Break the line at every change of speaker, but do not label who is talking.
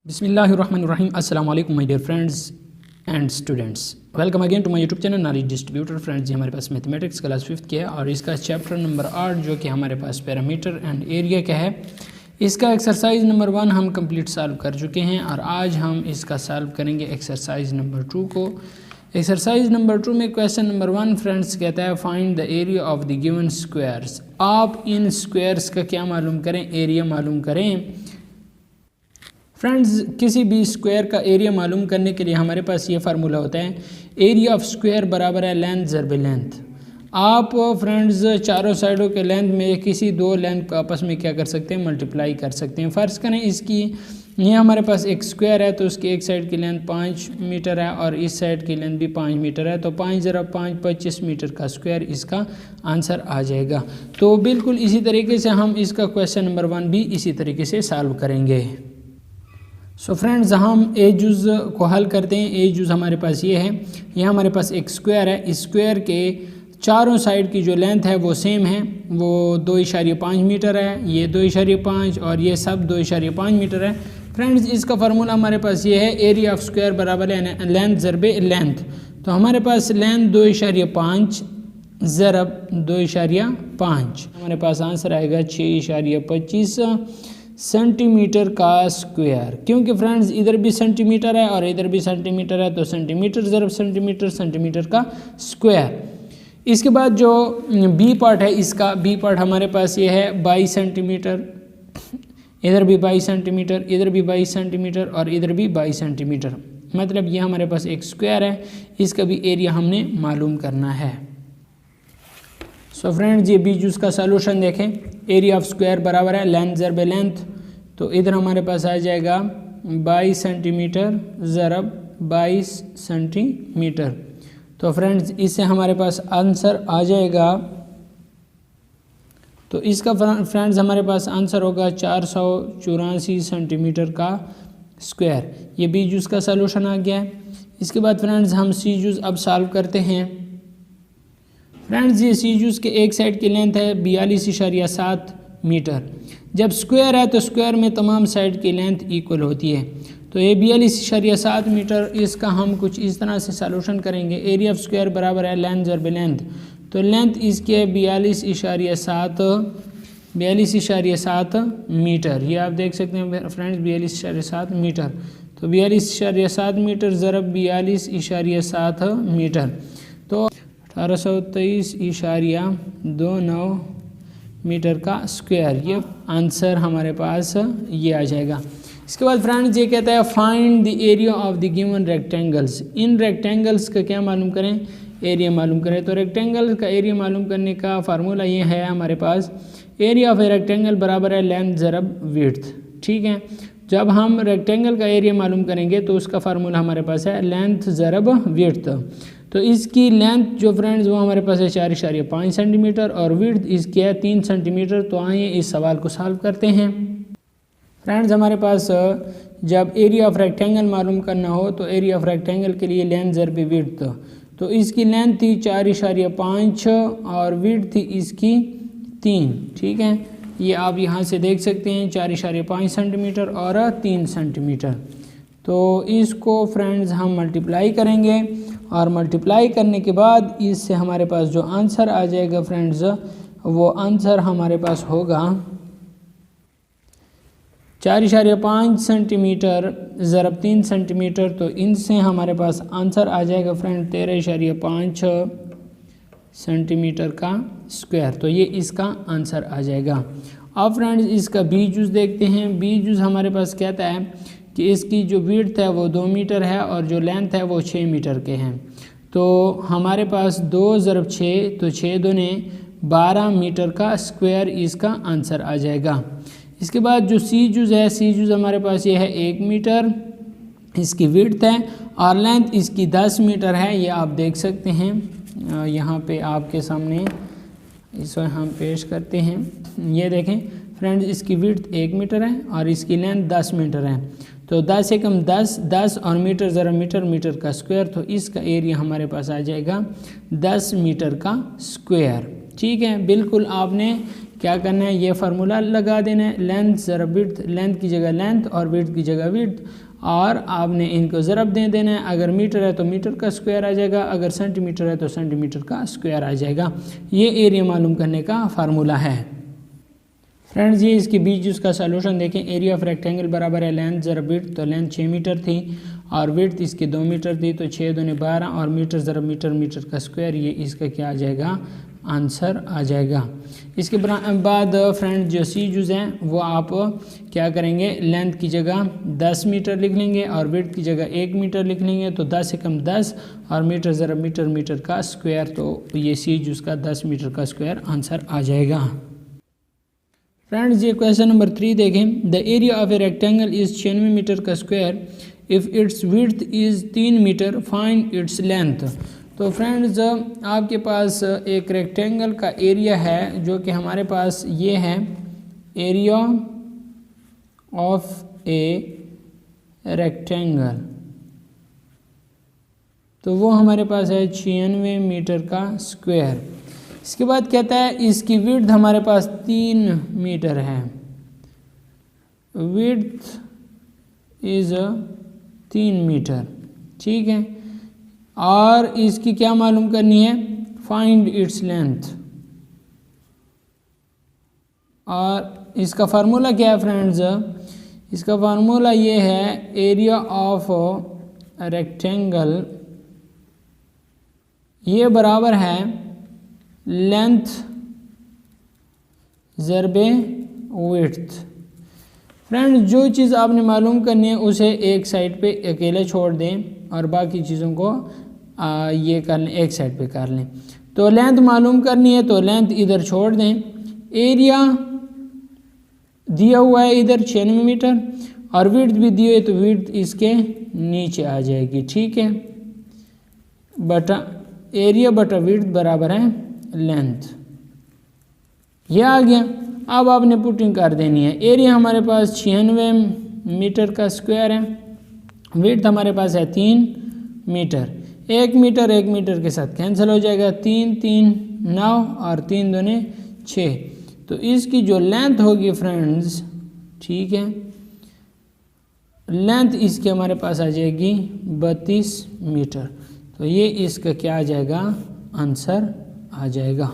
बिस्मिल्लाहिर्रहमानिर्रहीम अस्सलाम वालेकुम my dear friends and students, welcome again to my YouTube channel knowledge distributor. Friends, ये हमारे पास मैथमेटिक्स क्लास 5th की है और इसका चैप्टर नंबर 8 जो कि हमारे पास पैरामीटर एंड एरिया का है, इसका एक्सरसाइज नंबर 1 हम कंप्लीट सॉल्व कर चुके हैं और आज हम इसका सॉल्व करेंगे एक्सरसाइज नंबर 2 को। एक्सरसाइज नंबर 2 में क्वेश्चन नंबर 1 फ्रेंड्स कहता है find the area of the given squares. आप इन स्क्वायर्स का क्या मालूम करें, एरिया मालूम करें। फ्रेंड्स, किसी भी स्क्वायर का एरिया मालूम करने के लिए हमारे पास ये फार्मूला होता है, एरिया ऑफ स्क्वायर बराबर है लेंथ ज़रब लेंथ। आप फ्रेंड्स चारों साइडों के लेंथ में किसी दो लेंथ को आपस में क्या कर सकते हैं, मल्टीप्लाई कर सकते हैं। फ़र्ज़ करें इसकी ये हमारे पास एक स्क्वायर है तो उसकी एक साइड की लेंथ 5 मीटर है और इस साइड की लेंथ भी 5 मीटर है, तो 5 × 5 25 मीटर का स्क्वायर इसका आंसर आ जाएगा। तो बिल्कुल इसी तरीके से हम इसका क्वेश्चन नंबर 1 भी इसी तरीके से सॉल्व करेंगे। सो फ्रेंड्स, हम ए जुज़ को हल करते हैं। ए जुज़ हमारे पास ये है, ये हमारे पास एक स्क्वायर है, इस स्क्वायर के चारों साइड की जो लेंथ है वो सेम है, वो 2.5 मीटर है, ये 2.5 और ये सब 2.5 मीटर है। फ्रेंड्स, इसका फार्मूला हमारे पास ये है, एरिया ऑफ स्क्वायर बराबर है लेंथ ज़रब लेंथ। तो हमारे पास लेंथ 2.5 ज़रब 2.5, हमारे पास आंसर आएगा 6.25 सेंटीमीटर का स्क्वायर। क्योंकि फ्रेंड्स इधर भी सेंटीमीटर है और इधर भी सेंटीमीटर है, तो सेंटीमीटर ज़रब सेंटीमीटर, सेंटीमीटर का स्क्वायर। इसके बाद जो बी पार्ट है, इसका बी पार्ट हमारे पास ये है 22 सेंटीमीटर, इधर भी 22 सेंटीमीटर, इधर भी 22 सेंटीमीटर और इधर भी 22 सेंटीमीटर। मतलब ये हमारे पास एक स्क्वायर है, इसका भी एरिया हमने मालूम करना है। सो फ्रेंड्स, ये बी जूस का सॉल्यूशन देखें, एरिया ऑफ स्क्वायर बराबर है लेंथ ज़रब लेंथ। तो इधर हमारे पास आ जाएगा 22 सेंटीमीटर ज़रब 22 सेंटीमीटर। तो फ्रेंड्स इससे हमारे पास आंसर आ जाएगा, तो इसका फ्रेंड्स हमारे पास आंसर होगा 484 सेंटीमीटर का स्क्वायर। ये बी जूस का सॉल्यूशन आ गया है। इसके बाद फ्रेंड्स हम सी जूस अब सॉल्व करते हैं। फ्रेंड्स, ये सी जूस के एक साइड की लेंथ है 42.7 मीटर। जब स्क्वायर है तो स्क्वायर में तमाम साइड की लेंथ इक्वल होती है, तो ये 42.7 मीटर, इसका हम कुछ इस तरह से सॉल्यूशन करेंगे। एरिया ऑफ स्क्वायर बराबर है लेंथ ज़रब लेंथ। तो लेंथ इसकी है 42.7 मीटर। ये आप देख सकते हैं फ्रेंड्स 42.7 मीटर। तो 42.7 मीटर ज़रब 42.7 मीटर, तो 1823.29 मीटर का स्क्वायर। ये आंसर हमारे पास ये आ जाएगा। इसके बाद फ्रेंड्स ये कहता है find the area of the given rectangles. In rectangles का क्या मालूम करें, एरिया मालूम करें। तो रेक्टेंगल का एरिया मालूम करने का फार्मूला ये है हमारे पास, एरिया ऑफ ए रेक्टेंगल बराबर है लेंथ ज़रब विड्थ। ठीक है, जब हम रेक्टेंगल का एरिया मालूम करेंगे तो उसका फार्मूला हमारे पास है लेंथ ज़रब विड्थ। तो इसकी लेंथ जो फ्रेंड्स वो हमारे पास है 4.5 सेंटीमीटर और विड्थ इसकी है 3 सेंटीमीटर। तो आइए इस सवाल को सॉल्व करते हैं। फ्रेंड्स, हमारे पास जब एरिया ऑफ रेक्टेंगल मालूम करना हो तो एरिया ऑफ रेक्टेंगल के लिए लेंथ ज़रब विड्थ, तो इसकी लेंथ थी 4.5 और विड्थ थी इसकी 3। ठीक है, ये आप यहाँ से देख सकते हैं 4.5 सेंटीमीटर और 3 सेंटीमीटर। तो इसको फ्रेंड्स हम मल्टीप्लाई करेंगे और मल्टीप्लाई करने के बाद इससे हमारे पास जो आंसर आ जाएगा फ्रेंड्स, वो आंसर हमारे पास होगा 4.5 सेंटीमीटर ज़रब 3 सेंटीमीटर। तो इनसे हमारे पास आंसर आ जाएगा फ्रेंड 13.5 सेंटीमीटर का स्क्वायर। तो ये इसका आंसर आ जाएगा। अब फ्रेंड्स इसका बी जूस देखते हैं। बी जूस हमारे पास कहता है कि इसकी जो विड्थ है वो 2 मीटर है और जो लेंथ है वो 6 मीटर के हैं। तो हमारे पास 2 × 6, तो 6 दूने 12 मीटर का स्क्वायर इसका आंसर आ जाएगा। इसके बाद जो सी जूस है, सी जूस हमारे पास ये है 1 मीटर इसकी विड्थ है और लेंथ इसकी 10 मीटर है। ये आप देख सकते हैं यहाँ पे आपके सामने इसको हम पेश करते हैं। ये देखें फ्रेंड्स, इसकी विड्थ 1 मीटर है और इसकी लेंथ 10 मीटर है। तो 10 से कम 10 और मीटर ज़रा मीटर का स्क्वायर, तो इसका एरिया हमारे पास आ जाएगा 10 मीटर का स्क्वायर। ठीक है, बिल्कुल आपने क्या करना है, ये फार्मूला लगा देना है, लेंथ ज़रा विड्थ, लेंथ की जगह लेंथ और विड्थ की जगह विड्थ, और आपने इनको ज़रब दे देना है। अगर मीटर है तो मीटर का स्क्वायर आ जाएगा, अगर सेंटीमीटर है तो सेंटीमीटर का स्क्वायर आ जाएगा। ये एरिया मालूम करने का फार्मूला है। फ्रेंड्स ये इसके बीच उसका सॉल्यूशन देखें। एरिया ऑफ रेक्टेंगल बराबर है लेंथ ज़रब विड्थ, तो लेंथ 6 मीटर थी और विड्थ इसकी 2 मीटर थी, तो 6 दूनी 12 और मीटर ज़रब मीटर, मीटर का स्क्वायर, ये इसका क्या आ जाएगा, आंसर आ जाएगा। इसके बाद फ्रेंड जो सी यूज़ हैं वो आप क्या करेंगे, लेंथ की जगह 10 मीटर लिख लेंगे और विड्थ की जगह 1 मीटर लिख लेंगे, तो 10 से कम 10 और मीटर ज़रब मीटर, मीटर का स्क्वायर, तो ये सी यूज़ का 10 मीटर का स्क्वायर आंसर आ जाएगा। फ्रेंड्स ये क्वेश्चन नंबर 3 देखें। The area of a rectangle is 96 metre का square, if it's width is 3 metre, find its length. तो फ्रेंड्स आपके पास एक रेक्टेंगल का एरिया है जो कि हमारे पास ये है, एरिया ऑफ ए रेक्टेंगल, तो वो हमारे पास है 96 मीटर का स्क्वायर। इसके बाद कहता है इसकी विड्थ हमारे पास 3 मीटर है, विड्थ इज़ 3 मीटर, ठीक है, और इसकी क्या मालूम करनी है, फाइंड इट्स लेंथ। और इसका फार्मूला क्या है फ्रेंड्स, इसका फार्मूला ये है, एरिया ऑफ रेक्टेंगल ये बराबर है लेंथ ज़रबे विड्थ। फ्रेंड्स जो चीज़ आपने मालूम करनी है उसे एक साइड पे अकेले छोड़ दें और बाकी चीज़ों को ये कर लें, एक साइड पे कर लें। तो लेंथ मालूम करनी है तो लेंथ इधर छोड़ दें, एरिया दिया हुआ है इधर 96 मीटर और विड्थ भी दी हुई है, तो विड्थ इसके नीचे आ जाएगी, ठीक है, बटा एरिया बटा विड्थ बराबर है लेंथ, ये आ गया। अब आपने पुटिंग कर देनी है। एरिया हमारे पास 96 मीटर का स्क्वायर है, विड्थ हमारे पास है 3 मीटर, 1 मीटर 1 मीटर के साथ कैंसिल हो जाएगा, 3 3 9 और 3 दूने 6, तो इसकी जो लेंथ होगी फ्रेंड्स, ठीक है, लेंथ इसके हमारे पास आ जाएगी 32 मीटर, तो ये इसका क्या आ जाएगा, आंसर आ जाएगा।